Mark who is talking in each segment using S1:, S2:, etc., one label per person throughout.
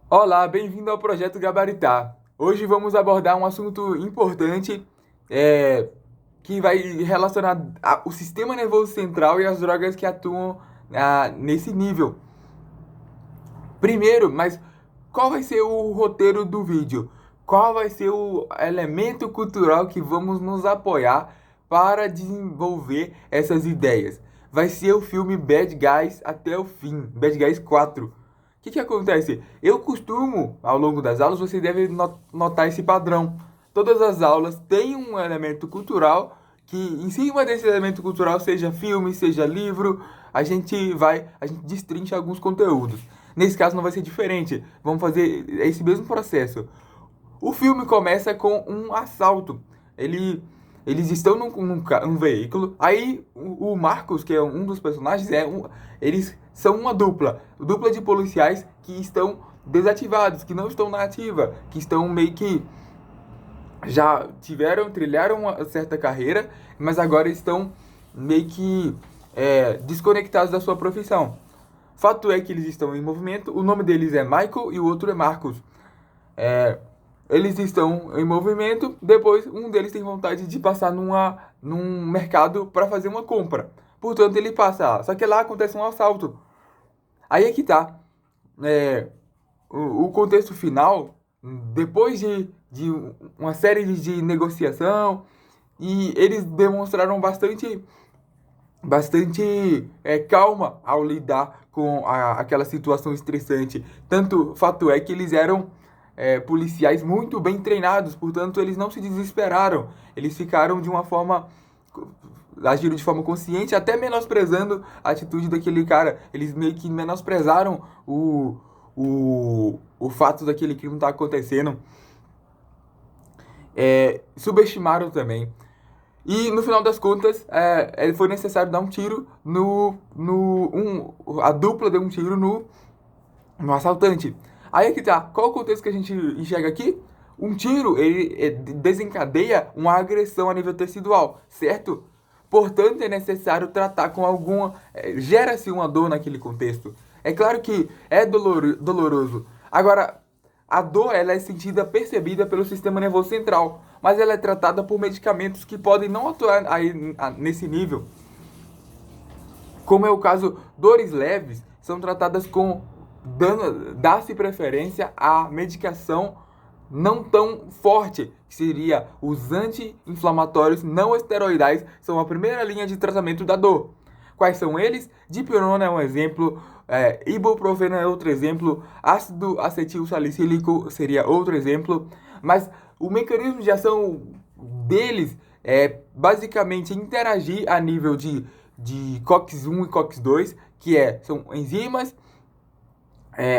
S1: Olá, bem-vindo ao Projeto Gabaritar. Hoje vamos abordar um assunto importante é, que vai relacionar o sistema nervoso central e as drogas que atuam nesse nível. Primeiro, mas qual vai ser o roteiro do vídeo? Qual vai ser o elemento cultural que vamos nos apoiar para desenvolver essas ideias? Vai ser o filme Bad Guys até o fim, Bad Guys 4. O que acontece? Eu costumo, ao longo das aulas, você deve notar esse padrão. Todas as aulas têm um elemento cultural que, em cima desse elemento cultural, seja filme, seja livro, a gente destrincha alguns conteúdos. Nesse caso não vai ser diferente. Vamos fazer esse mesmo processo. O filme começa com um assalto. Eles estão num veículo. Aí o Marcos, que é um dos personagens, eles são uma dupla de policiais que estão desativados, que não estão na ativa, que estão meio que já trilharam uma certa carreira, mas agora estão meio que desconectados da sua profissão. Fato é que eles estão em movimento. O nome deles é Michael e o outro é Marcos. É, eles estão em movimento. Depois, um deles tem vontade de passar num mercado para fazer uma compra. Portanto, ele passa lá. Só que lá acontece um assalto. Aí é que tá. É, o contexto final, depois de uma série de negociação, e eles demonstraram bastante calma ao lidar com aquela situação estressante. Tanto fato é que eles eram policiais muito bem treinados, portanto eles não se desesperaram. Eles ficaram de uma forma agiram de forma consciente, até menosprezando a atitude daquele cara. Eles meio que menosprezaram o fato daquele crime estar acontecendo. Subestimaram também. E no final das contas, foi necessário dar um tiro a dupla deu um tiro no assaltante. Aí é que tá. Qual o contexto que a gente enxerga aqui? Um tiro, ele desencadeia uma agressão a nível tecidual, certo? Portanto, é necessário tratar com alguma. Gera-se uma dor naquele contexto. É claro que é doloroso. Agora, a dor ela é sentida, percebida pelo sistema nervoso central, mas ela é tratada por medicamentos que podem não atuar nesse nível. Como é o caso, dores leves são tratadas com dá-se preferência à medicação não tão forte, que seria os anti-inflamatórios não esteroidais, são a primeira linha de tratamento da dor. Quais são eles? Dipirona é um exemplo, ibuprofeno é outro exemplo, ácido acetil salicílico seria outro exemplo, mas o mecanismo de ação deles é basicamente interagir a nível de COX-1 e COX-2, são enzimas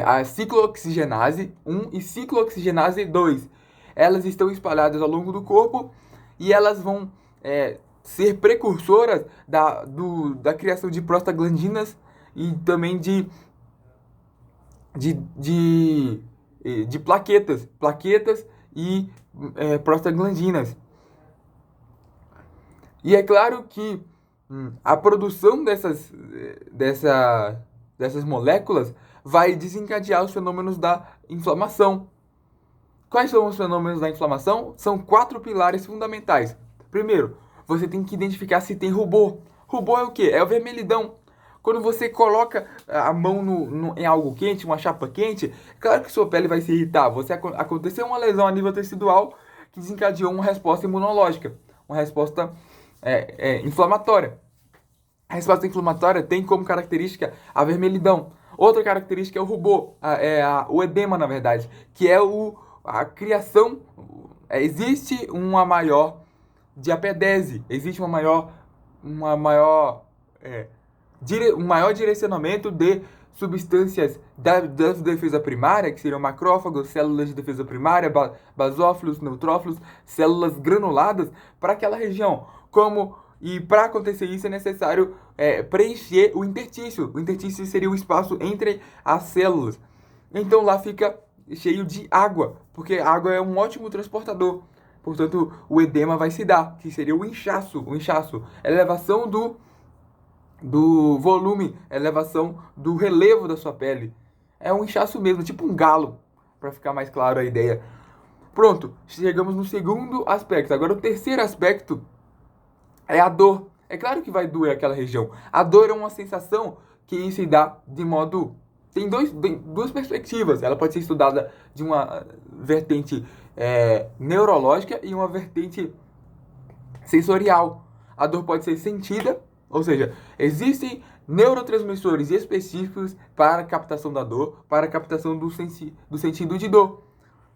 S1: a ciclooxigenase 1 e ciclooxigenase 2. Elas estão espalhadas ao longo do corpo e elas vão ser precursoras da criação de prostaglandinas e também de, de, de plaquetas e prostaglandinas. E é claro que a produção dessas moléculas vai desencadear os fenômenos da inflamação. Quais são os fenômenos da inflamação? São 4 pilares fundamentais. Primeiro, você tem que identificar se tem rubor. Rubor é o quê? É o vermelhidão. Quando você coloca a mão em algo quente, uma chapa quente, claro que sua pele vai se irritar. Aconteceu uma lesão a nível tecidual que desencadeou uma resposta imunológica, uma resposta inflamatória. A resposta inflamatória tem como característica a vermelhidão. Outra característica é o rubor, o edema, na verdade, que é a criação. Existe uma maior diapedese, existe um maior direcionamento de substâncias da defesa primária, que seriam macrófagos, células de defesa primária, basófilos, neutrófilos, células granuladas, para aquela região. E para acontecer isso é necessário preencher o interstício. O interstício seria o espaço entre as células. Então lá fica cheio de água, porque a água é um ótimo transportador. Portanto, o edema vai se dar, que seria o inchaço. O inchaço é a elevação do volume, a elevação do relevo da sua pele. É um inchaço mesmo, tipo um galo. para ficar mais claro a ideia. Pronto, chegamos no segundo aspecto. Agora o terceiro aspecto é a dor. É claro que vai doer aquela região. A dor é uma sensação que se dá de modo... Tem duas perspectivas. Ela pode ser estudada de uma vertente neurológica e uma vertente sensorial. A dor pode ser sentida, ou seja, existem neurotransmissores específicos para a captação da dor, para a captação do sentido de dor.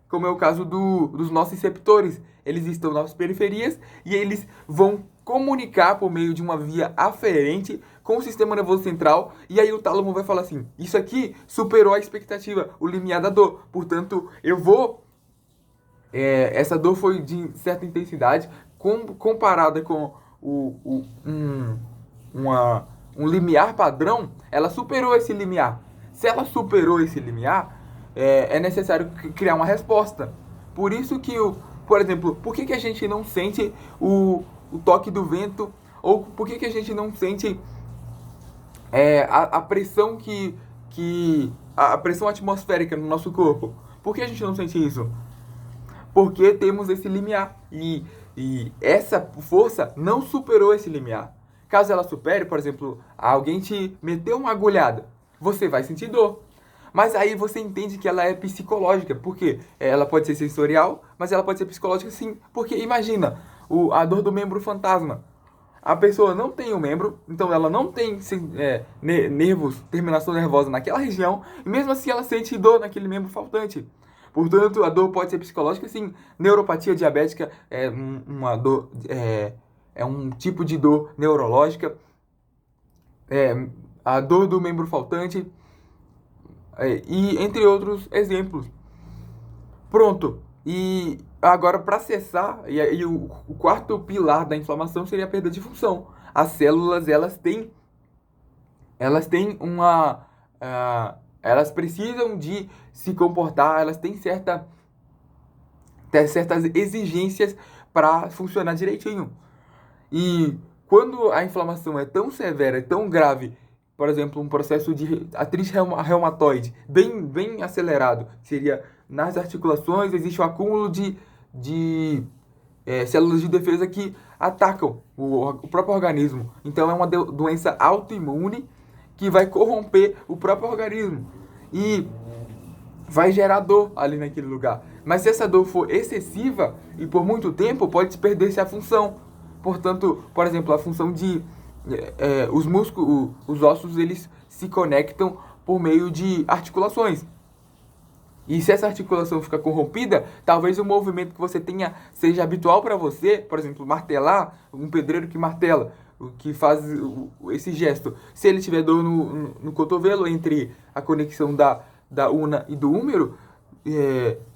S1: Como é o caso dos nossos receptores. Eles estão nas periferias e eles vão comunicar por meio de uma via aferente com o sistema nervoso central. E aí o tálamo vai falar assim, isso aqui superou a expectativa, o limiar da dor. Portanto, eu vou... essa dor foi de certa intensidade, comparada com um limiar padrão, ela superou esse limiar. Se ela superou esse limiar, é necessário criar uma resposta. Por isso que, por exemplo, por que a gente não sente o toque do vento? Ou por que a gente não sente a pressão a pressão atmosférica no nosso corpo? Por que a gente não sente isso? Porque temos esse limiar. E essa força não superou esse limiar. Caso ela supere, por exemplo, alguém te meteu uma agulhada, você vai sentir dor. Mas aí você entende que ela é psicológica, porque ela pode ser sensorial, mas ela pode ser psicológica sim. Porque imagina, a dor do membro fantasma. A pessoa não tem o membro, então ela não tem nervos, terminação nervosa naquela região, e mesmo assim ela sente dor naquele membro faltante. Portanto, a dor pode ser psicológica sim. Neuropatia diabética é uma dor, é um tipo de dor neurológica. A dor do membro faltante... e entre outros exemplos. Pronto. E agora, para cessar, o quarto pilar da inflamação seria a perda de função. As células, elas têm uma... elas precisam de se comportar, elas têm certas exigências para funcionar direitinho. E quando a inflamação é tão severa, é tão grave, por exemplo, um processo de artrite reumatoide bem acelerado, seria nas articulações, existe um acúmulo de células de defesa que atacam o próprio organismo. Então é uma doença autoimune que vai corromper o próprio organismo e vai gerar dor ali naquele lugar. Mas se essa dor for excessiva e por muito tempo, pode perder-se a função. Portanto, por exemplo, a função de... os músculos, os ossos, eles se conectam por meio de articulações. E se essa articulação ficar corrompida, talvez o movimento que você tenha seja habitual para você, por exemplo, martelar, um pedreiro que martela, que faz esse gesto. Se ele tiver dor no cotovelo, entre a conexão da una e do húmero,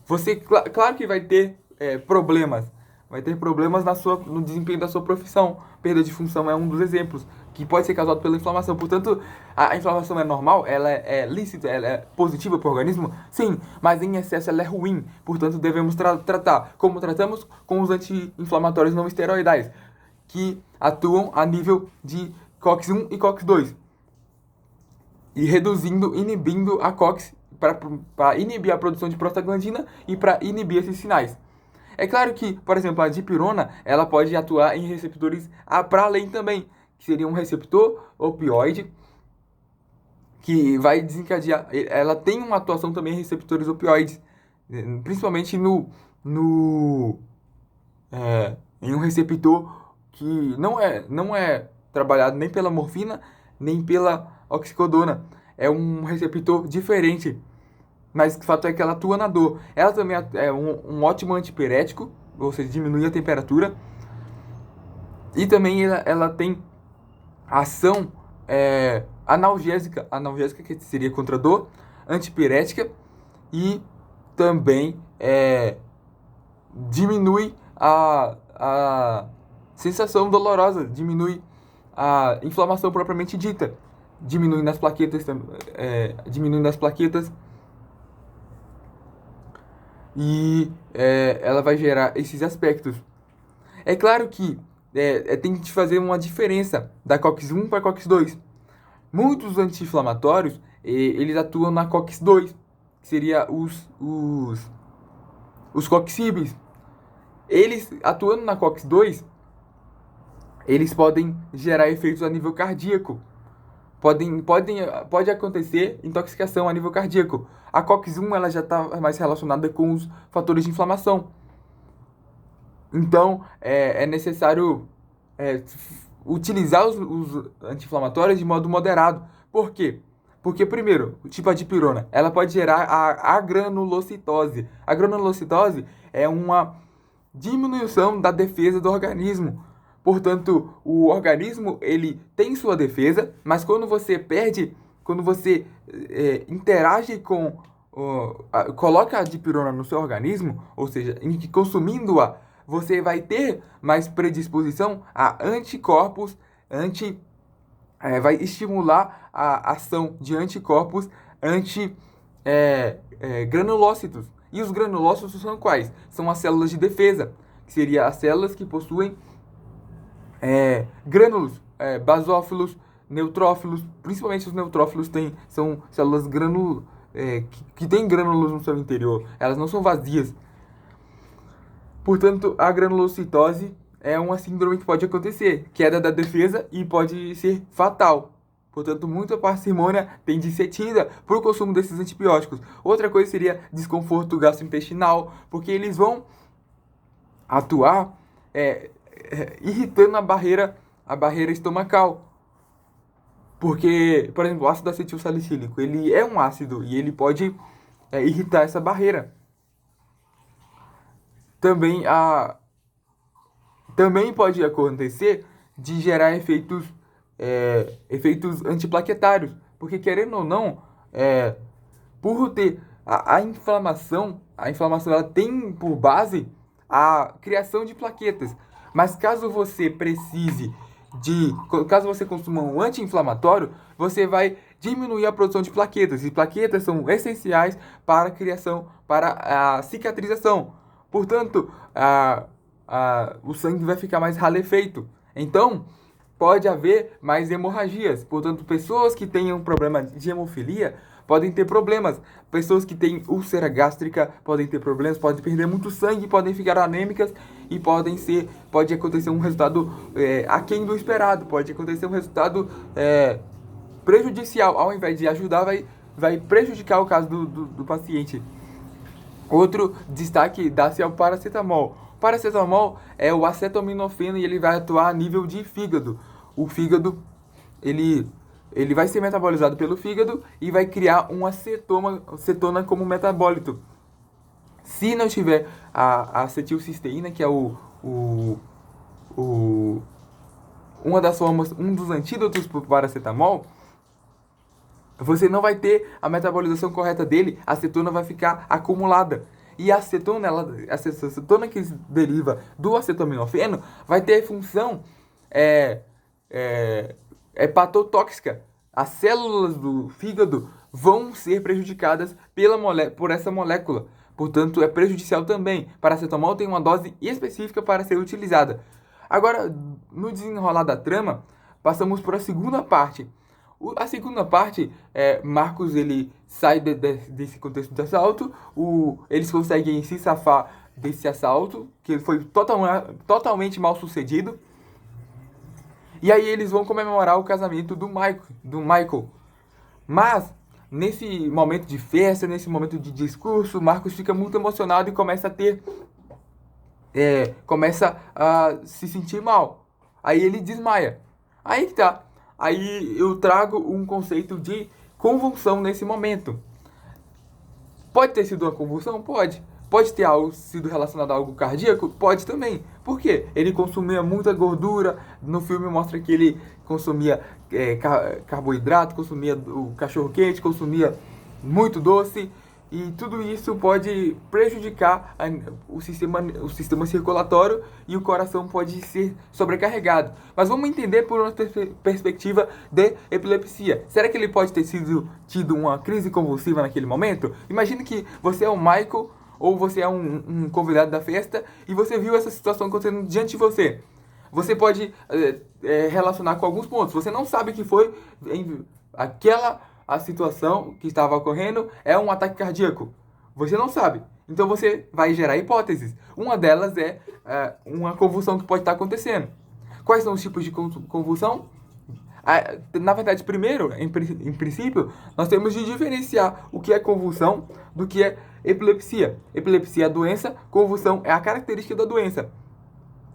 S1: você, claro que vai ter problemas. Vai ter problemas no desempenho da sua profissão. Perda de função é um dos exemplos, que pode ser causado pela inflamação. Portanto, a inflamação é normal, ela é lícita, ela é positiva para o organismo? Sim, mas em excesso ela é ruim. Portanto, devemos tratar, como tratamos com os anti-inflamatórios não esteroidais, que atuam a nível de COX-1 e COX-2. E inibindo a COX para inibir a produção de prostaglandina e para inibir esses sinais. É claro que, por exemplo, a dipirona, ela pode atuar em receptores para além também, que seria um receptor opioide, que vai desencadear... Ela tem uma atuação também em receptores opioides, principalmente em um receptor que não é trabalhado nem pela morfina, nem pela oxicodona. É um receptor diferente. Mas o fato é que ela atua na dor. Ela também é um ótimo antipirético, ou seja, diminui a temperatura. E também ela tem ação analgésica, que seria contra a dor, antipirética, e também diminui a sensação dolorosa, diminui a inflamação propriamente dita, diminui nas plaquetas, e ela vai gerar esses aspectos. É claro que tem que fazer uma diferença da COX-1 para a COX-2. Muitos anti-inflamatórios, eles atuam na COX-2, que seria os COX-IBs. Eles, atuando na COX-2, eles podem gerar efeitos a nível cardíaco. Pode acontecer intoxicação a nível cardíaco. A COX-1 ela já está mais relacionada com os fatores de inflamação. Então, é necessário utilizar os anti-inflamatórios de modo moderado. Por quê? Porque, primeiro, tipo a dipirona, ela pode gerar a granulocitose. A granulocitose é uma diminuição da defesa do organismo. Portanto, o organismo ele tem sua defesa, mas quando você interage com, coloca a dipirona no seu organismo, ou seja, consumindo-a, você vai ter mais predisposição a anticorpos, vai estimular a ação de anticorpos granulócitos. E os granulócitos são quais? São as células de defesa, que seriam as células que possuem grânulos, basófilos, neutrófilos, principalmente os neutrófilos são células que têm grânulos no seu interior, elas não são vazias. Portanto, a granulocitose é uma síndrome que pode acontecer, queda da defesa e pode ser fatal. Portanto, muita parcimônia tem de ser tida por consumo desses antibióticos. Outra coisa seria desconforto gastrointestinal, porque eles vão atuar irritando a barreira estomacal. Porque, por exemplo, o ácido acetilsalicílico, ele é um ácido e ele pode irritar essa barreira. Também pode acontecer de gerar efeitos antiplaquetários, porque querendo ou não, por ter a inflamação ela tem por base a criação de plaquetas. Mas caso você consuma um anti-inflamatório, você vai diminuir a produção de plaquetas. E plaquetas são essenciais para a cicatrização. Portanto, o sangue vai ficar mais rarefeito. Então, pode haver mais hemorragias. Portanto, pessoas que tenham problema de hemofilia podem ter problemas. Pessoas que têm úlcera gástrica podem ter problemas, podem perder muito sangue, podem ficar anêmicas e pode acontecer um resultado aquém do esperado. Pode acontecer um resultado prejudicial. Ao invés de ajudar, vai prejudicar o caso do paciente. Outro destaque dá-se ao paracetamol. O paracetamol é o acetaminofeno e ele vai atuar a nível de fígado. O fígado, ele vai ser metabolizado pelo fígado e vai criar uma cetona como metabólito. Se não tiver a acetilcisteína, que é uma das formas, um dos antídotos para o paracetamol, você não vai ter a metabolização correta dele, a cetona vai ficar acumulada. E a cetona que deriva do acetaminofeno vai ter função hepatotóxica. As células do fígado vão ser prejudicadas por essa molécula. Portanto, é prejudicial também. Paracetamol tem uma dose específica para ser utilizada. Agora, no desenrolar da trama, passamos para a segunda parte. A segunda parte, Marcos ele sai desse contexto de assalto, eles conseguem se safar desse assalto, que foi totalmente mal sucedido. E aí eles vão comemorar o casamento do Michael. Mas, nesse momento de festa, nesse momento de discurso, Marcos fica muito emocionado e começa a se sentir mal. Aí ele desmaia. Aí que tá. Aí eu trago um conceito de convulsão nesse momento. Pode ter sido uma convulsão? Pode. Pode ter sido relacionado a algo cardíaco? Pode também. Por quê? Ele consumia muita gordura. No filme mostra que ele consumia carboidrato, consumia o cachorro-quente, consumia muito doce. E tudo isso pode prejudicar o sistema circulatório e o coração pode ser sobrecarregado. Mas vamos entender por uma perspectiva de epilepsia. Será que ele pode ter tido uma crise convulsiva naquele momento? Imagine que você é o Michael ou você é um convidado da festa e você viu essa situação acontecendo diante de você. Você pode relacionar com alguns pontos. Você não sabe que foi a situação que estava ocorrendo é um ataque cardíaco? Você não sabe. Então você vai gerar hipóteses. Uma delas é uma convulsão que pode estar acontecendo. Quais são os tipos de convulsão? Na verdade, primeiro, em princípio, nós temos de diferenciar o que é convulsão do que é epilepsia. Epilepsia é a doença, convulsão é a característica da doença.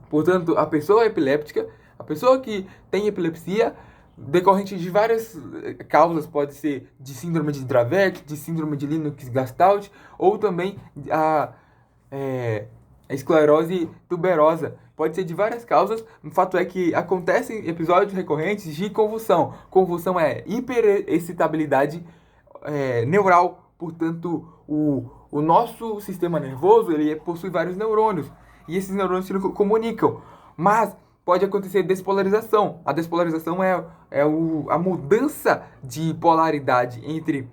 S1: Portanto, a pessoa epiléptica, a pessoa que tem epilepsia, decorrente de várias causas, pode ser de síndrome de Dravet, de síndrome de Lennox-Gastaut, ou também a esclerose tuberosa. Pode ser de várias causas. O fato é que acontecem episódios recorrentes de convulsão. Convulsão é hiperexcitabilidade neural. Portanto, o nosso sistema nervoso ele possui vários neurônios. E esses neurônios se comunicam. Mas pode acontecer despolarização. A despolarização é a mudança de polaridade entre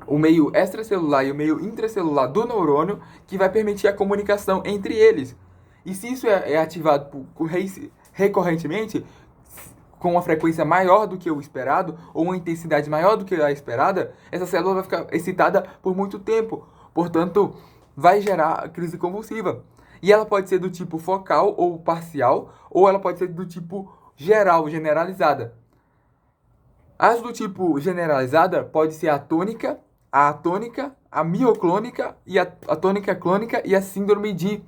S1: o meio extracelular e o meio intracelular do neurônio, que vai permitir a comunicação entre eles. E se isso é ativado recorrentemente, com uma frequência maior do que o esperado, ou uma intensidade maior do que a esperada, essa célula vai ficar excitada por muito tempo. Portanto, vai gerar crise convulsiva. E ela pode ser do tipo focal ou parcial, ou ela pode ser do tipo geral, generalizada. As do tipo generalizada pode ser a tônica, a atônica, a mioclônica, e a tônica clônica e a síndrome de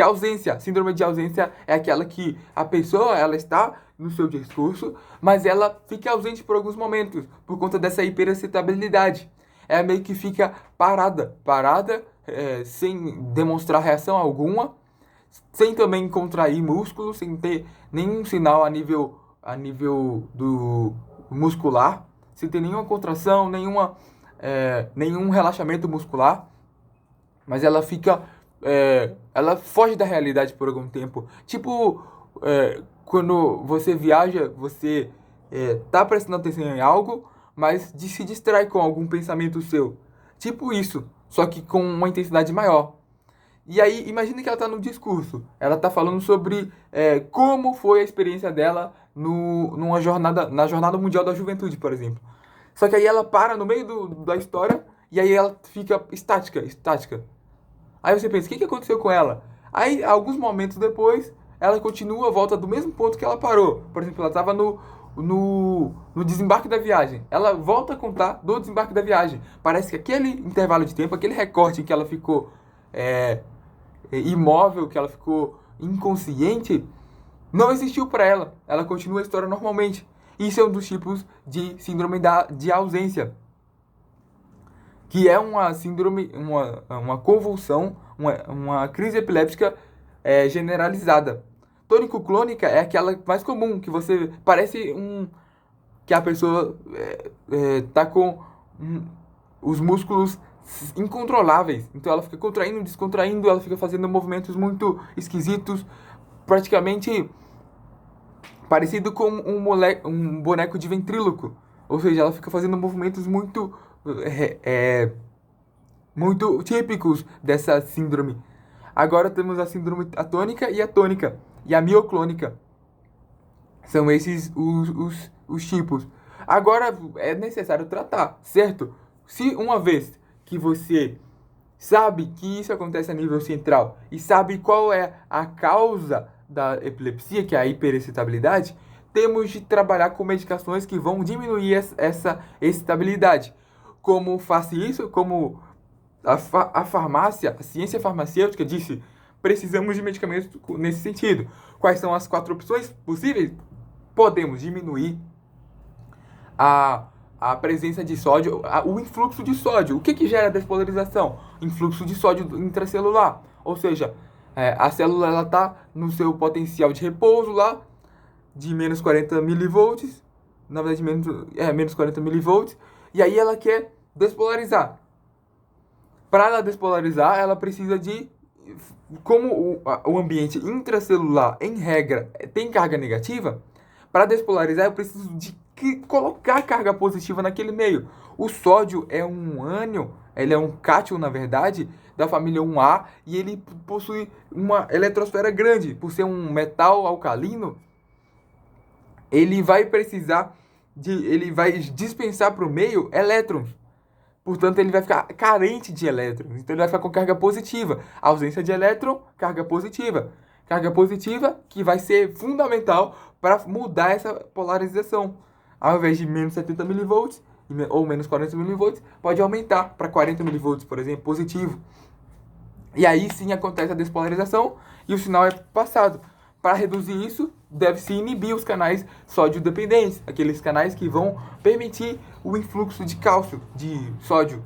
S1: ausência. Síndrome de ausência é aquela que a pessoa ela está no seu discurso, mas ela fica ausente por alguns momentos, por conta dessa hiperexcitabilidade. Ela meio que fica parada, sem demonstrar reação alguma, sem também contrair músculos, sem ter nenhum sinal a nível do muscular, sem ter nenhuma contração, nenhum relaxamento muscular, mas ela fica, ela foge da realidade por algum tempo. Tipo, quando você viaja, você tá prestando atenção em algo, mas se distrai com algum pensamento seu. Tipo isso, só que com uma intensidade maior. E aí, imagina que ela está no discurso. Ela está falando sobre como foi a experiência dela na Jornada Mundial da Juventude, por exemplo. Só que aí ela para no meio da história e aí ela fica estática. Aí você pensa, o que aconteceu com ela? Aí, alguns momentos depois, ela continua, volta do mesmo ponto que ela parou. Por exemplo, ela estava no desembarque da viagem. Ela volta a contar do desembarque da viagem. Parece que aquele intervalo de tempo, aquele recorte em que ela ficou imóvel, que ela ficou inconsciente, não existiu para ela. Ela continua a história normalmente. Isso é um dos tipos de síndrome de ausência, que é uma síndrome, uma convulsão, uma crise epiléptica generalizada. Tônico-clônica é aquela mais comum, que você parece que a pessoa tá com os músculos incontroláveis. Então ela fica contraindo, descontraindo, ela fica fazendo movimentos muito esquisitos, praticamente parecido com um boneco de ventríloco. Ou seja, ela fica fazendo movimentos muito típicos dessa síndrome. Agora temos a síndrome atônica e a tônica. E a mioclônica. São esses os tipos. Agora é necessário tratar, certo? Se uma vez que você sabe que isso acontece a nível central e sabe qual é a causa da epilepsia, que é a hiperexcitabilidade, temos de trabalhar com medicações que vão diminuir essa excitabilidade. Como faço isso? Como a farmácia, a ciência farmacêutica disse, precisamos de medicamentos nesse sentido. Quais são as 4 opções possíveis? Podemos diminuir a presença de sódio, o influxo de sódio. O que gera despolarização? Influxo de sódio intracelular. Ou seja, a célula está no seu potencial de repouso lá, de menos 40 milivolts, na verdade menos 40 milivolts, e aí ela quer despolarizar. Para ela despolarizar, ela precisa de, como o ambiente intracelular, em regra, tem carga negativa, para despolarizar eu preciso de colocar carga positiva naquele meio. O sódio é um ânion, ele é um cátion, na verdade, da família 1A, e ele possui uma eletrosfera grande. Por ser um metal alcalino, ele vai precisar ele vai dispensar para o meio elétrons. Portanto, ele vai ficar carente de elétrons. Então, ele vai ficar com carga positiva. Ausência de elétron, carga positiva. Carga positiva que vai ser fundamental para mudar essa polarização. Ao invés de menos 70 mV ou menos 40 mV, pode aumentar para 40 mV, por exemplo, positivo. E aí sim acontece a despolarização e o sinal é passado. Para reduzir isso, deve-se inibir os canais sódio dependentes, aqueles canais que vão permitir o influxo de cálcio, de sódio.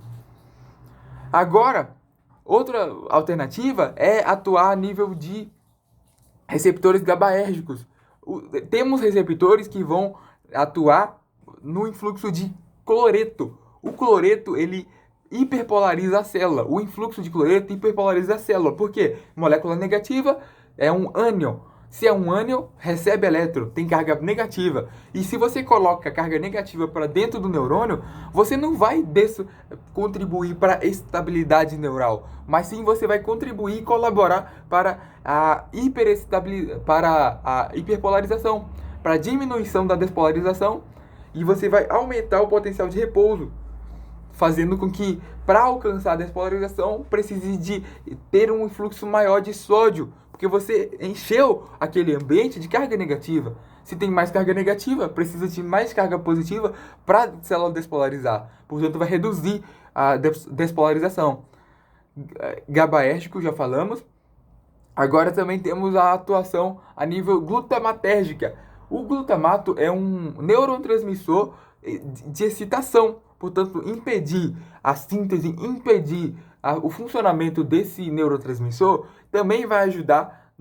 S1: Agora, outra alternativa é atuar a nível de receptores GABAérgicos. Temos receptores que vão atuar no influxo de cloreto. O cloreto, ele hiperpolariza a célula. O influxo de cloreto hiperpolariza a célula. Por quê? Molécula negativa é um ânion. Se é um ânion, recebe elétron, tem carga negativa. E se você coloca carga negativa para dentro do neurônio, você não vai contribuir para a estabilidade neural, mas sim você vai contribuir e colaborar para a hiperpolarização, para a diminuição da despolarização, e você vai aumentar o potencial de repouso, fazendo com que, para alcançar a despolarização, precise de ter um influxo maior de sódio, porque você encheu aquele ambiente de carga negativa. Se tem mais carga negativa, precisa de mais carga positiva para a célula despolarizar. Portanto, vai reduzir a despolarização. GABAérgico, já falamos. Agora também temos a atuação a nível glutamatérgica. O glutamato é um neurotransmissor de excitação. Portanto, impedir a síntese, impedir o funcionamento desse neurotransmissor também vai ajudar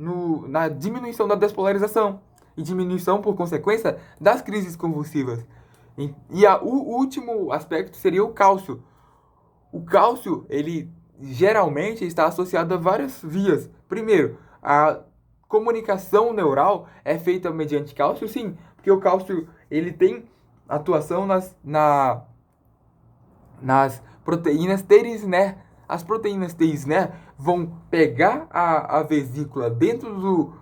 S1: na diminuição da despolarização e diminuição, por consequência, das crises convulsivas. O último aspecto seria o cálcio. O cálcio, ele geralmente está associado a várias vias. Primeiro, a comunicação neural é feita mediante cálcio, sim, porque o cálcio ele tem atuação nas proteínas T-Sner. As proteínas T-Sner vão pegar a vesícula dentro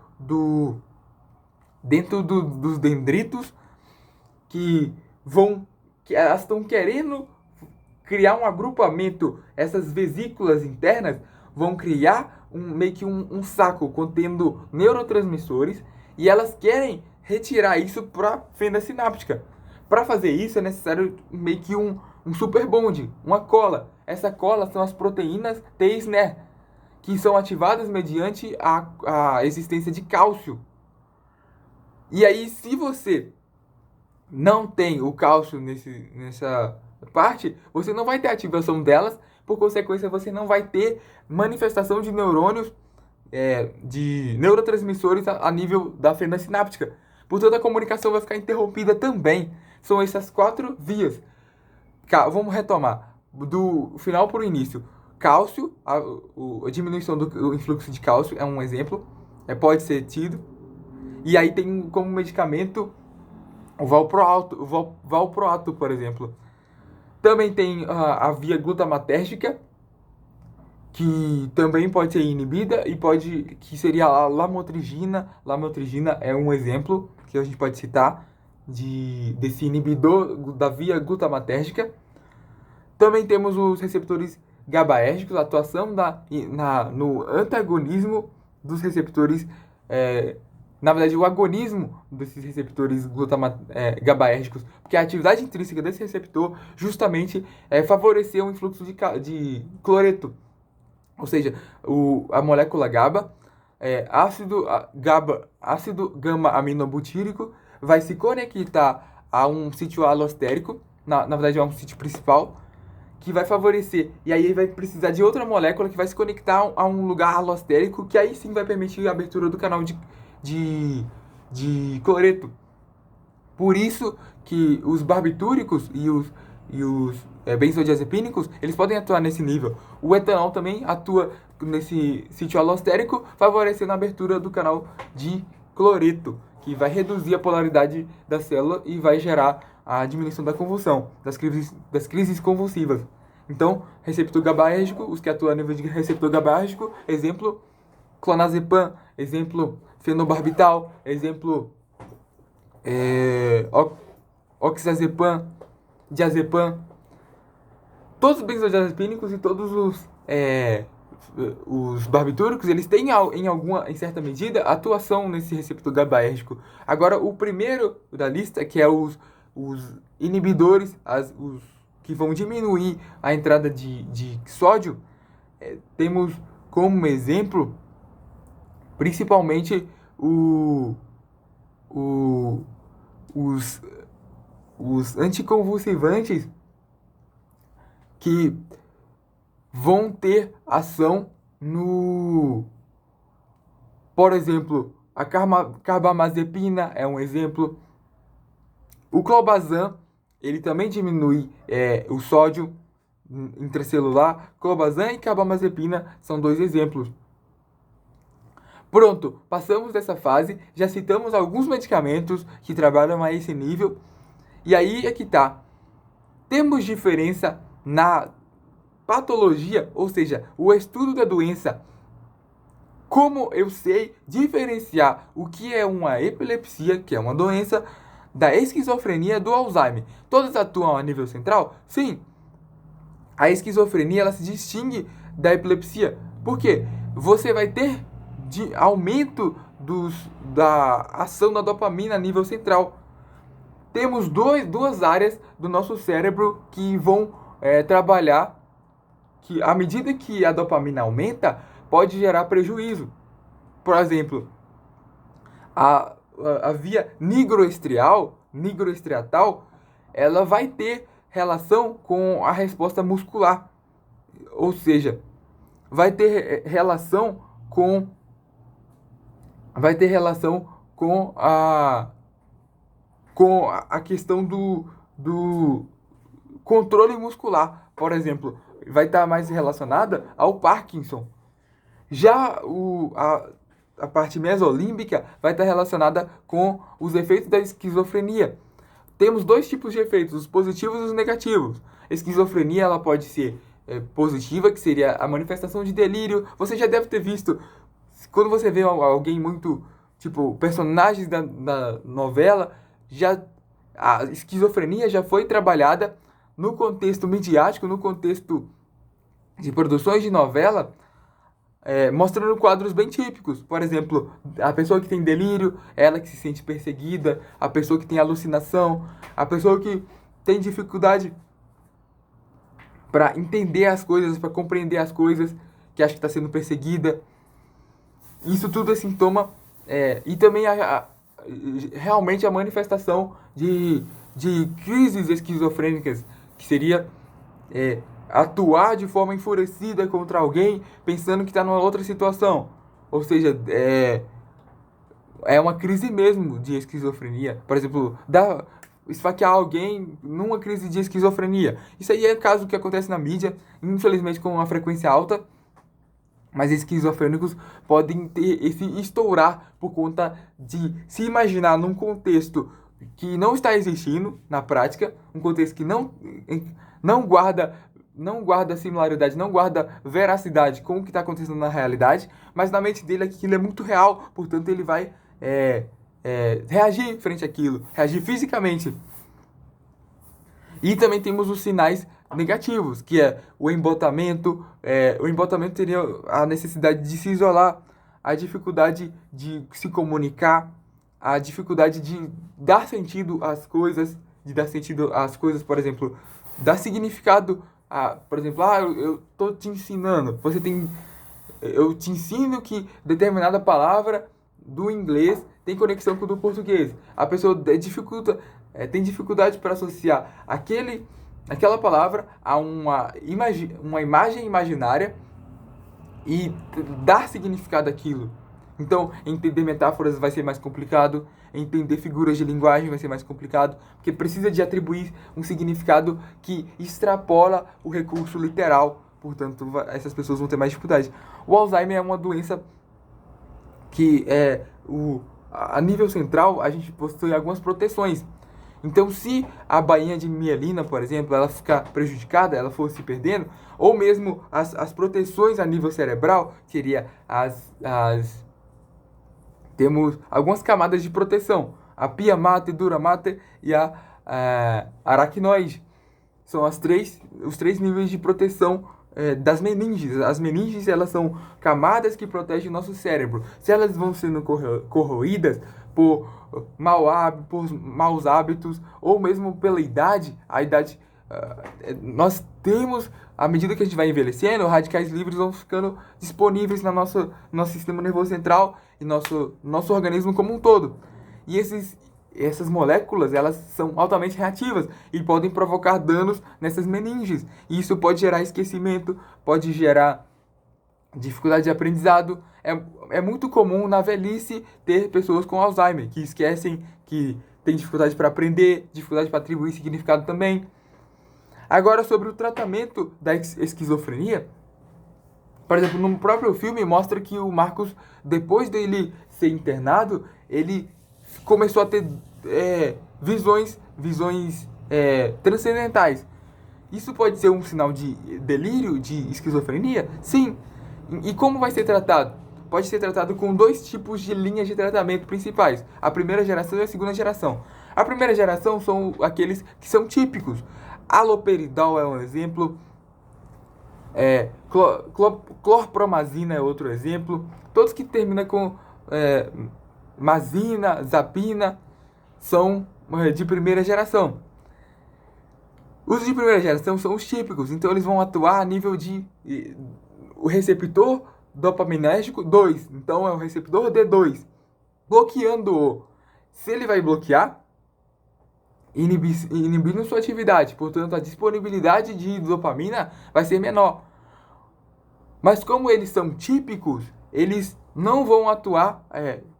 S1: dos dendritos que elas estão querendo criar um agrupamento. Essas vesículas internas vão criar meio que um saco contendo neurotransmissores e elas querem retirar isso para a fenda sináptica. Para fazer isso é necessário meio que um super bond, uma cola. Essa cola são as proteínas T-Sner, que são ativadas mediante a existência de cálcio. E aí, se você não tem o cálcio nessa parte, você não vai ter ativação delas, por consequência, você não vai ter manifestação de neurônios, de neurotransmissores a nível da fenda sináptica. Portanto, a comunicação vai ficar interrompida também. São essas 4 vias. Vamos retomar. Do final para o início. Cálcio, a diminuição do influxo de cálcio é um exemplo. Pode ser tido. E aí tem como medicamento o valproato, por exemplo. Também tem a via glutamatérgica, que também pode ser inibida e que seria a lamotrigina. Lamotrigina é um exemplo que a gente pode citar desse inibidor da via glutamatérgica. Também temos os receptores GABAérgicos, a atuação no antagonismo dos receptores, na verdade, o agonismo desses receptores GABAérgicos, porque a atividade intrínseca desse receptor justamente é favorecer o influxo de cloreto. Ou seja, a molécula GABA, ácido gama-aminobutírico, vai se conectar a um sítio alostérico, na verdade é um sítio principal, que vai favorecer, e aí vai precisar de outra molécula que vai se conectar a um lugar alostérico, que aí sim vai permitir a abertura do canal de cloreto. Por isso que os barbitúricos e os benzodiazepínicos, eles podem atuar nesse nível. O etanol também atua nesse sítio alostérico, favorecendo a abertura do canal de cloreto, que vai reduzir a polaridade da célula e vai gerar a diminuição da convulsão, das crises convulsivas. Então, receptor GABAérgico, os que atuam a nível de receptor GABAérgico, exemplo, clonazepam, exemplo, fenobarbital, exemplo, oxazepam, diazepam, todos os benzodiazepínicos e todos os barbitúricos, eles têm em certa medida atuação nesse receptor GABAérgico. Agora, o primeiro da lista, que é os inibidores, os que vão diminuir a entrada de sódio, temos como exemplo principalmente os anticonvulsivantes, que vão ter ação por exemplo, a carbamazepina é um exemplo. O clobazam, ele também diminui o sódio intracelular. Clobazam e carbamazepina são dois exemplos. Pronto, passamos dessa fase, já citamos alguns medicamentos que trabalham a esse nível. E aí é que tá. Temos diferença na patologia, ou seja, o estudo da doença. Como eu sei diferenciar o que é uma epilepsia, que é uma doença, da esquizofrenia, do Alzheimer? Todas atuam a nível central? Sim. A esquizofrenia, ela se distingue da epilepsia. Por quê? Você vai ter aumento da ação da dopamina a nível central. Temos duas áreas do nosso cérebro que vão trabalhar, que à medida que a dopamina aumenta, pode gerar prejuízo. Por exemplo, a via nigroestriatal, ela vai ter relação com a resposta muscular. Ou seja, vai ter relação com a questão do controle muscular. Por exemplo, vai estar mais relacionada ao Parkinson. Já a parte mesolímbica vai estar relacionada com os efeitos da esquizofrenia. Temos dois tipos de efeitos, os positivos e os negativos. A esquizofrenia, ela pode ser positiva, que seria a manifestação de delírio. Você já deve ter visto, quando você vê alguém muito, tipo, personagens da novela, a esquizofrenia já foi trabalhada no contexto midiático, no contexto de produções de novela, mostrando quadros bem típicos. Por exemplo, a pessoa que tem delírio, ela que se sente perseguida, a pessoa que tem alucinação, a pessoa que tem dificuldade para entender as coisas, para compreender as coisas, que acha que está sendo perseguida. Isso tudo é sintoma, e também realmente a manifestação de crises esquizofrênicas, que seria atuar de forma enfurecida contra alguém, pensando que está numa outra situação. Ou seja, é uma crise mesmo de esquizofrenia. Por exemplo, esfaquear alguém numa crise de esquizofrenia. Isso aí é caso que acontece na mídia, infelizmente com uma frequência alta. Mas esquizofrênicos podem ter esse estourar por conta de se imaginar num contexto que não está existindo na prática, um contexto que não guarda similaridade, não guarda veracidade com o que está acontecendo na realidade, mas na mente dele aquilo é muito real, portanto ele vai reagir frente àquilo, reagir fisicamente. E também temos os sinais negativos, que é o embotamento. O embotamento teria a necessidade de se isolar, a dificuldade de se comunicar, a dificuldade de dar sentido às coisas, por exemplo, dar significado por exemplo, eu tô te ensinando, eu te ensino que determinada palavra do inglês tem conexão com o do português. A pessoa tem dificuldade para associar aquela palavra a uma imagem imaginária e dar significado àquilo. Então, entender metáforas vai ser mais complicado, entender figuras de linguagem vai ser mais complicado, porque precisa de atribuir um significado que extrapola o recurso literal. Portanto, essas pessoas vão ter mais dificuldade. O Alzheimer é uma doença que a nível central a gente possui algumas proteções. Então, se a bainha de mielina, por exemplo, ela ficar prejudicada, ela for se perdendo, ou mesmo as proteções a nível cerebral, seria temos algumas camadas de proteção. a pia mater, dura mater e a aracnoide. São os três níveis de proteção das meninges. As meninges, elas são camadas que protegem o nosso cérebro. Se elas vão sendo corroídas por por maus hábitos ou mesmo pela idade, nós temos, à medida que a gente vai envelhecendo, radicais livres vão ficando disponíveis no nosso sistema nervoso central e nosso organismo como um todo. E essas moléculas, elas são altamente reativas e podem provocar danos nessas meninges. E isso pode gerar esquecimento, pode gerar dificuldade de aprendizado. É muito comum na velhice ter pessoas com Alzheimer, que esquecem, que têm dificuldade para aprender, dificuldade para atribuir significado também. Agora, sobre o tratamento da esquizofrenia, por exemplo, no próprio filme mostra que o Marcos, depois dele ser internado, ele começou a ter visões transcendentais. Isso pode ser um sinal de delírio, de esquizofrenia? Sim. E como vai ser tratado? Pode ser tratado com dois tipos de linhas de tratamento principais: a primeira geração e a segunda geração. A primeira geração são aqueles que são típicos. Haloperidol é um exemplo, clorpromazina é outro exemplo. Todos que terminam com mazina, zapina, são de primeira geração. Os de primeira geração são os típicos, então eles vão atuar a nível de o receptor dopaminérgico 2, então é o receptor D2, bloqueando-o. Se ele vai bloquear, inibindo sua atividade, portanto a disponibilidade de dopamina vai ser menor. Mas como eles são típicos, eles não vão atuar.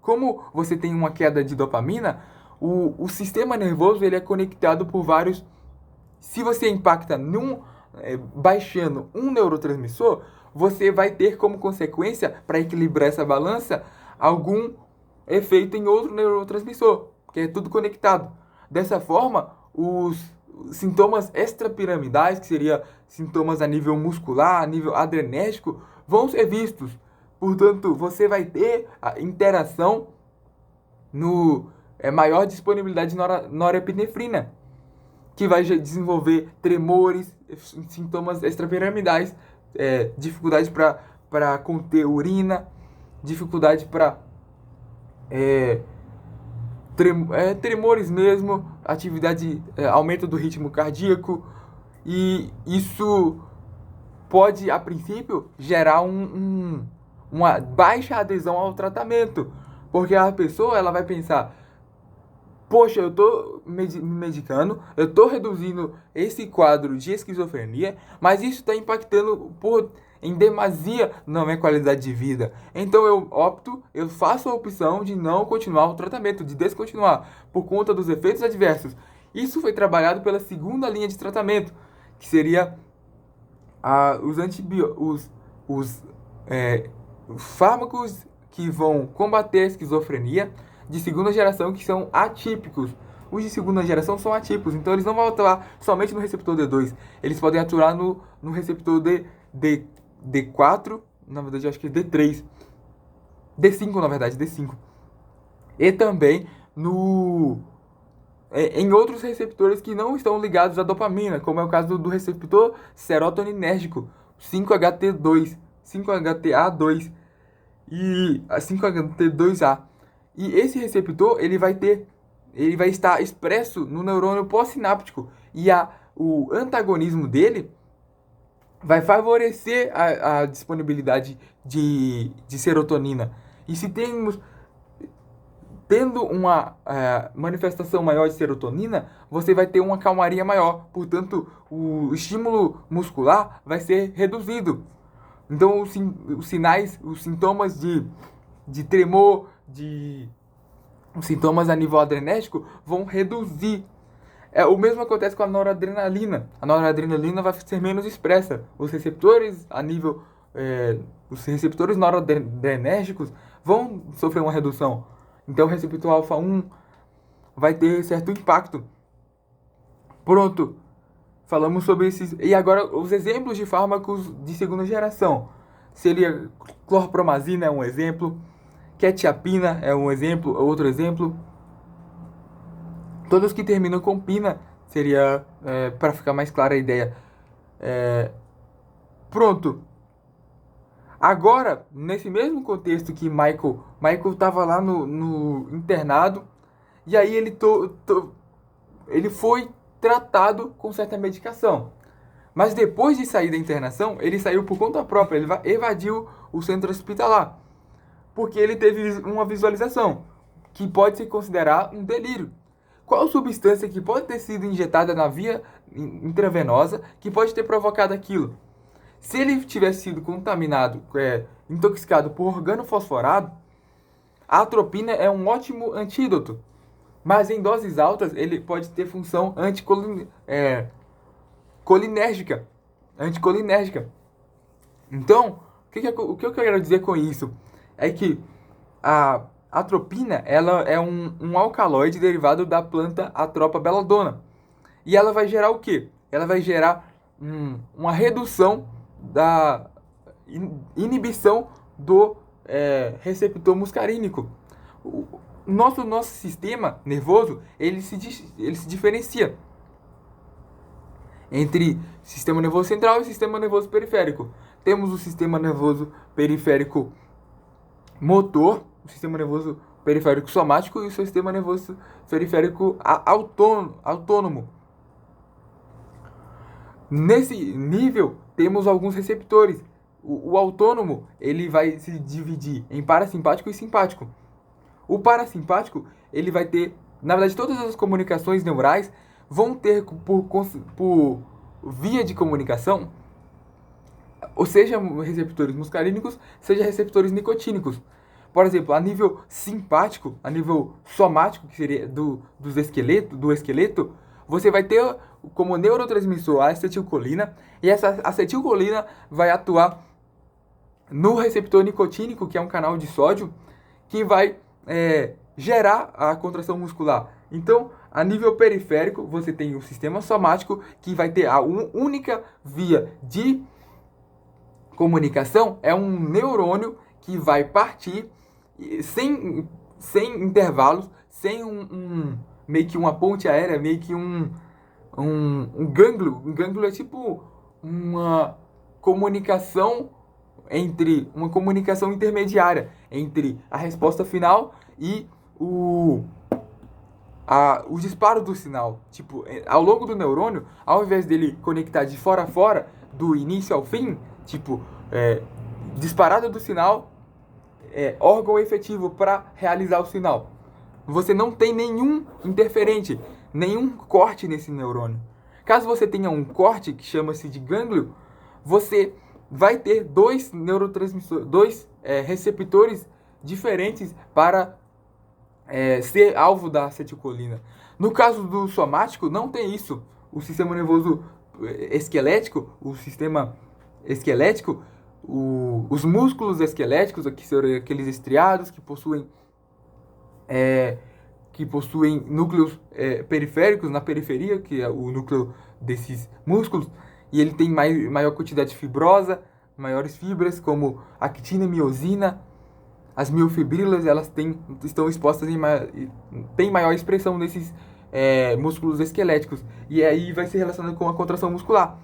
S1: Como você tem uma queda de dopamina, o sistema nervoso ele é conectado por vários. Se você impacta baixando um neurotransmissor, você vai ter como consequência, para equilibrar essa balança, algum efeito em outro neurotransmissor, que é tudo conectado. Dessa forma, os sintomas extrapiramidais, que seriam sintomas a nível muscular, a nível adrenérgico, vão ser vistos. Portanto, você vai ter a interação maior disponibilidade de norepinefrina, que vai desenvolver tremores, sintomas extrapiramidais, dificuldade para conter urina, dificuldade para tremores mesmo, atividade, aumento do ritmo cardíaco, e isso pode, a princípio, gerar uma baixa adesão ao tratamento, porque a pessoa ela vai pensar: poxa, eu tô me medicando, eu tô reduzindo esse quadro de esquizofrenia, mas isso está impactando em demasia na minha qualidade de vida. Então eu faço a opção de não continuar o tratamento, de descontinuar, por conta dos efeitos adversos. Isso foi trabalhado pela segunda linha de tratamento, que seria os fármacos que vão combater a esquizofrenia de segunda geração, que são atípicos. Os de segunda geração são atípicos, então eles não vão atuar somente no receptor D2, eles podem atuar no receptor D4, na verdade eu acho que é D3, D5 na verdade, D5, e também em outros receptores que não estão ligados à dopamina, como é o caso do receptor serotoninérgico, 5-HT2, 5-HTA2 e 5-HT2A. E esse receptor ele vai estar expresso no neurônio pós-sináptico, e o antagonismo dele vai favorecer a disponibilidade de serotonina. E se tendo uma manifestação maior de serotonina, você vai ter uma calmaria maior. Portanto, o estímulo muscular vai ser reduzido. Então, os sintomas de tremor, os sintomas a nível adrenérgico vão reduzir. O mesmo acontece com a noradrenalina. A noradrenalina vai ser menos expressa. Os receptores noradrenérgicos vão sofrer uma redução. Então o receptor alfa 1 vai ter certo impacto. Pronto. Falamos sobre esses. E agora os exemplos de fármacos de segunda geração. Seria clorpromazina é um exemplo. Quetiapina é um exemplo, outro exemplo. Todos que terminam com pina seria, para ficar mais clara a ideia. Pronto. Agora, nesse mesmo contexto que Michael estava lá no internado, e aí ele foi tratado com certa medicação. Mas depois de sair da internação, ele saiu por conta própria, ele evadiu o centro hospitalar, porque ele teve uma visualização, que pode se considerar um delírio. Qual substância que pode ter sido injetada na via intravenosa que pode ter provocado aquilo? Se ele tivesse sido contaminado, intoxicado por organofosforado, a atropina é um ótimo antídoto. Mas em doses altas, ele pode ter função anticolinérgica. Então, o que eu quero dizer com isso? É que a atropina ela é um alcaloide derivado da planta Atropa belladonna. E ela vai gerar o quê? Ela vai gerar uma redução da inibição do receptor muscarínico. O nosso sistema nervoso ele se diferencia entre sistema nervoso central e sistema nervoso periférico. Temos o sistema nervoso periférico motor, o sistema nervoso periférico somático e o sistema nervoso periférico autônomo. Nesse nível, temos alguns receptores. O autônomo ele vai se dividir em parasimpático e simpático. O parasimpático ele vai ter, na verdade, todas as comunicações neurais vão ter por via de comunicação, ou seja, receptores muscarínicos, seja receptores nicotínicos. Por exemplo, a nível simpático, a nível somático, que seria do esqueleto, você vai ter como neurotransmissor a acetilcolina, e essa acetilcolina vai atuar no receptor nicotínico, que é um canal de sódio, que vai gerar a contração muscular. Então, a nível periférico, você tem o sistema somático, que vai ter a única via de comunicação, é um neurônio que vai partir sem intervalos, sem meio que uma ponte aérea, meio que um gânglio. Um gânglio é tipo uma comunicação intermediária entre a resposta final e o disparo do sinal. Tipo, ao longo do neurônio, ao invés dele conectar de fora a fora, do início ao fim, tipo, disparada do sinal, órgão efetivo para realizar o sinal. Você não tem nenhum interferente, nenhum corte nesse neurônio. Caso você tenha um corte, que chama-se de gânglio, você vai ter dois neurotransmissores, dois receptores diferentes para ser alvo da acetilcolina. No caso do somático, não tem isso. O sistema nervoso esquelético, os músculos esqueléticos, que são aqueles estriados que possuem núcleos periféricos na periferia, que é o núcleo desses músculos, e ele tem maior quantidade fibrosa, maiores fibras, como actina e miosina. As miofibrilas, elas estão expostas tem maior expressão desses músculos esqueléticos, e aí vai ser relacionado com a contração muscular.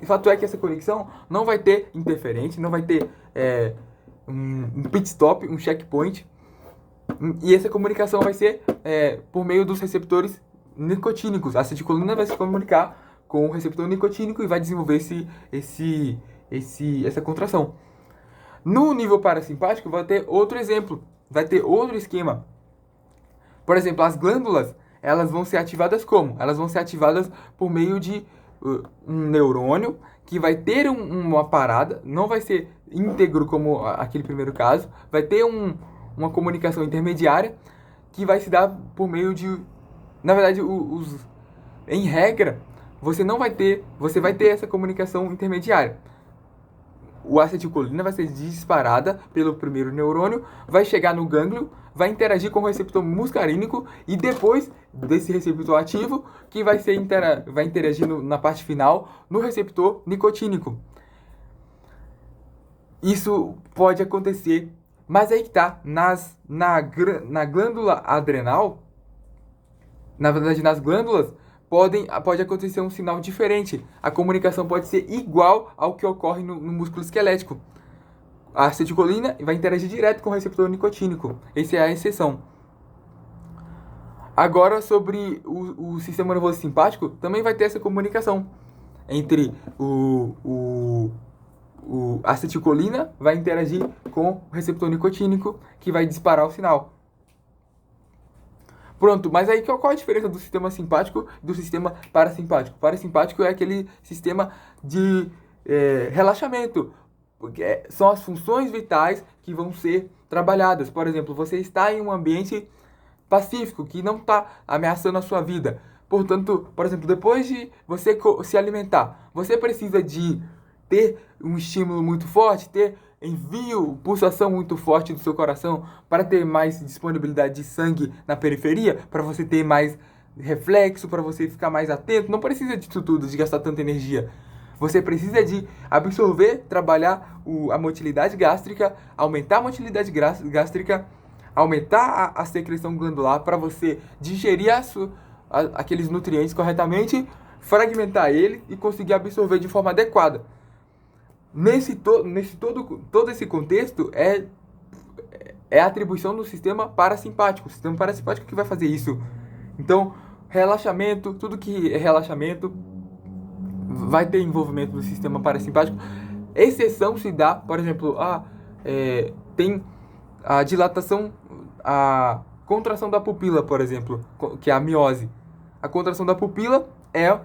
S1: O fato é que essa conexão não vai ter interferente, não vai ter um pit stop, um checkpoint, e essa comunicação vai ser por meio dos receptores nicotínicos. A acetilcolina vai se comunicar com o receptor nicotínico e vai desenvolver essa contração. No nível parasimpático vai ter outro exemplo, vai ter outro esquema. Por exemplo, as glândulas, elas vão ser ativadas como? Elas vão ser ativadas por meio de um neurônio que vai ter uma parada, não vai ser íntegro como aquele primeiro caso, vai ter uma comunicação intermediária que vai se dar por meio de... Na verdade, em regra, você vai ter essa comunicação intermediária. O acetilcolina vai ser disparada pelo primeiro neurônio, vai chegar no gânglio, vai interagir com o receptor muscarínico e depois desse receptor ativo que vai interagir na parte final no receptor nicotínico. Isso pode acontecer, mas aí que tá, na glândula adrenal, na verdade nas glândulas, pode acontecer um sinal diferente. A comunicação pode ser igual ao que ocorre no músculo esquelético. A acetilcolina vai interagir direto com o receptor nicotínico. Essa é a exceção. Agora, sobre o sistema nervoso simpático, também vai ter essa comunicação entre a acetilcolina vai interagir com o receptor nicotínico, que vai disparar o sinal. Pronto, mas aí qual a diferença do sistema simpático e do sistema parasimpático? Parasimpático é aquele sistema de relaxamento, porque são as funções vitais que vão ser trabalhadas. Por exemplo, você está em um ambiente pacífico, que não está ameaçando a sua vida. Portanto, por exemplo, depois de você se alimentar, você precisa de ter um estímulo muito forte, ter envio, pulsação muito forte do seu coração para ter mais disponibilidade de sangue na periferia, para você ter mais reflexo, para você ficar mais atento. Não precisa disso tudo, de gastar tanta energia. Você precisa de absorver, trabalhar a motilidade gástrica, aumentar a motilidade gástrica, aumentar a secreção glandular para você digerir aqueles nutrientes corretamente, fragmentar ele e conseguir absorver de forma adequada. Todo esse contexto é a atribuição do sistema parasimpático. O sistema parasimpático que vai fazer isso. Então, relaxamento, tudo que é relaxamento vai ter envolvimento do sistema parasimpático. Exceção se dá, por exemplo, tem a dilatação, a contração da pupila, por exemplo, que é a miose. A contração da pupila é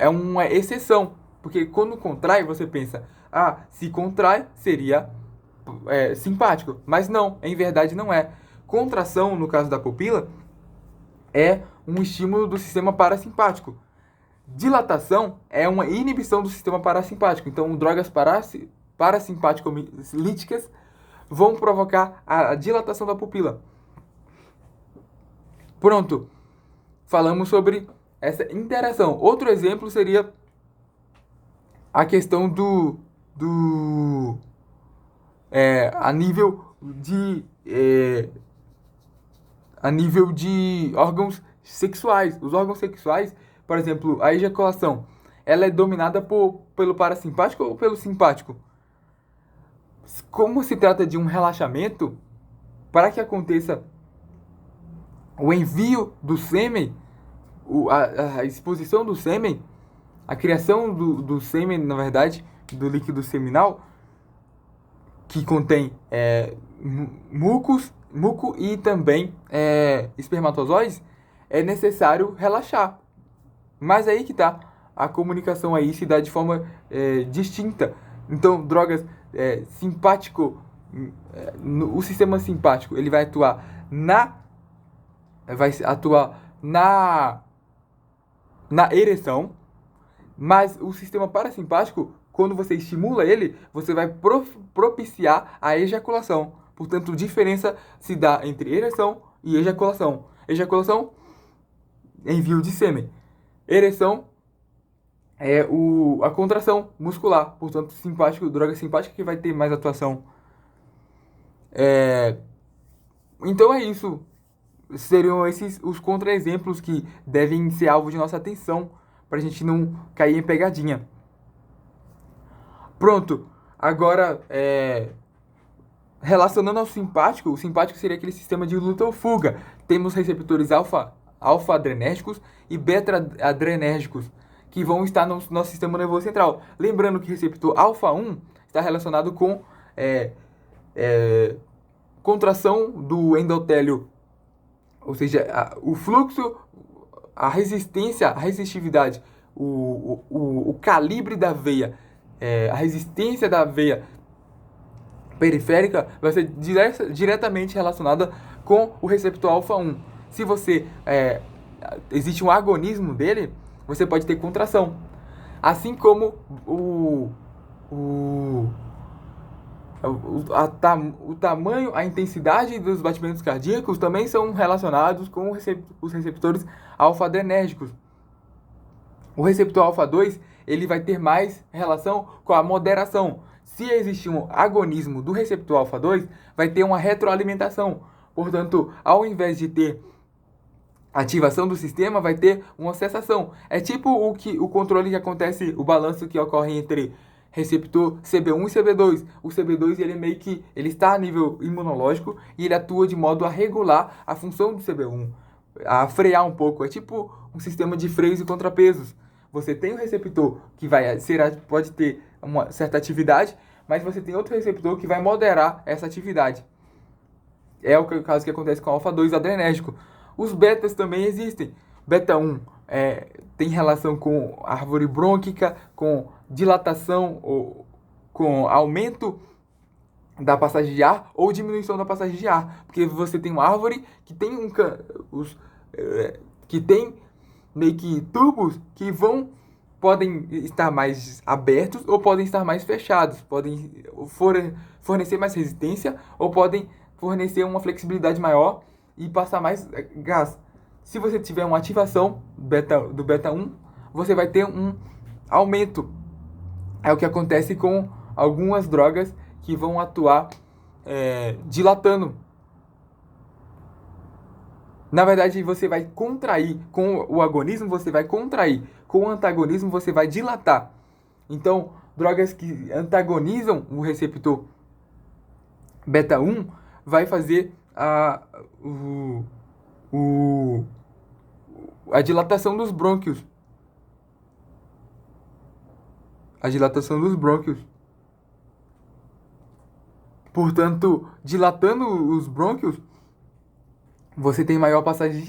S1: uma exceção, porque quando contrai, você pensa, se contrai, seria simpático. Mas não, em verdade não é. Contração, no caso da pupila, é um estímulo do sistema parasimpático. Dilatação é uma inibição do sistema parasimpático. Então, drogas parasimpático-líticas vão provocar a dilatação da pupila. Pronto. Falamos sobre essa interação. Outro exemplo seria a questão a nível de órgãos sexuais. Os órgãos sexuais, por exemplo, a ejaculação, ela é dominada pelo parasimpático ou pelo simpático? Como se trata de um relaxamento, para que aconteça o envio do sêmen, a exposição do sêmen, a criação do sêmen, na verdade, do líquido seminal, que contém muco e também espermatozoides, é necessário relaxar. Mas aí que tá, a comunicação aí se dá de forma distinta. Então, drogas o sistema simpático, ele vai atuar na ereção, mas o sistema parasimpático, quando você estimula ele, você vai propiciar a ejaculação. Portanto, diferença se dá entre ereção e ejaculação. Ejaculação, envio de sêmen. Ereção é a contração muscular. Portanto, droga simpática que vai ter mais atuação. Então é isso. Seriam esses os contra-exemplos que devem ser alvo de nossa atenção, para a gente não cair em pegadinha. Pronto. Agora, relacionando ao simpático, o simpático seria aquele sistema de luta ou fuga. Temos receptores alfa-adrenérgicos e beta-adrenérgicos, que vão estar no nosso sistema nervoso central. Lembrando que o receptor alfa-1 está relacionado com contração do endotélio, ou seja, o fluxo, a resistividade, o calibre da veia, a resistência da veia periférica vai ser diretamente relacionada com o receptor alfa-1. Se existe um agonismo dele, você pode ter contração. Assim como o tamanho, a intensidade dos batimentos cardíacos também são relacionados com os receptores alfa-adrenérgicos. O receptor alfa-2, ele vai ter mais relação com a moderação. Se existir um agonismo do receptor alfa-2, vai ter uma retroalimentação. Portanto, ao invés de ter ativação do sistema vai ter uma cessação. É tipo o controle que acontece, o balanço que ocorre entre receptor CB1 e CB2. O CB2 ele meio que ele está a nível imunológico e ele atua de modo a regular a função do CB1, a frear um pouco. É tipo um sistema de freios e contrapesos. Você tem um receptor que pode ter uma certa atividade, mas você tem outro receptor que vai moderar essa atividade. É o caso que acontece com o alfa-2 adrenérgico. Os betas também existem. Beta 1 tem relação com árvore brônquica, com dilatação ou com aumento da passagem de ar ou diminuição da passagem de ar. Porque você tem uma árvore que tem que tem meio que tubos que podem estar mais abertos ou podem estar mais fechados, podem fornecer mais resistência ou podem fornecer uma flexibilidade maior e passar mais gás. Se você tiver uma ativação do beta 1, você vai ter um aumento. É o que acontece com algumas drogas que vão atuar dilatando. Na verdade, você vai contrair. Com o agonismo, você vai contrair. Com o antagonismo, você vai dilatar. Então, drogas que antagonizam o receptor beta 1 vai fazer a dilatação dos brônquios. A dilatação dos brônquios. Portanto, dilatando os brônquios, você tem maior passagem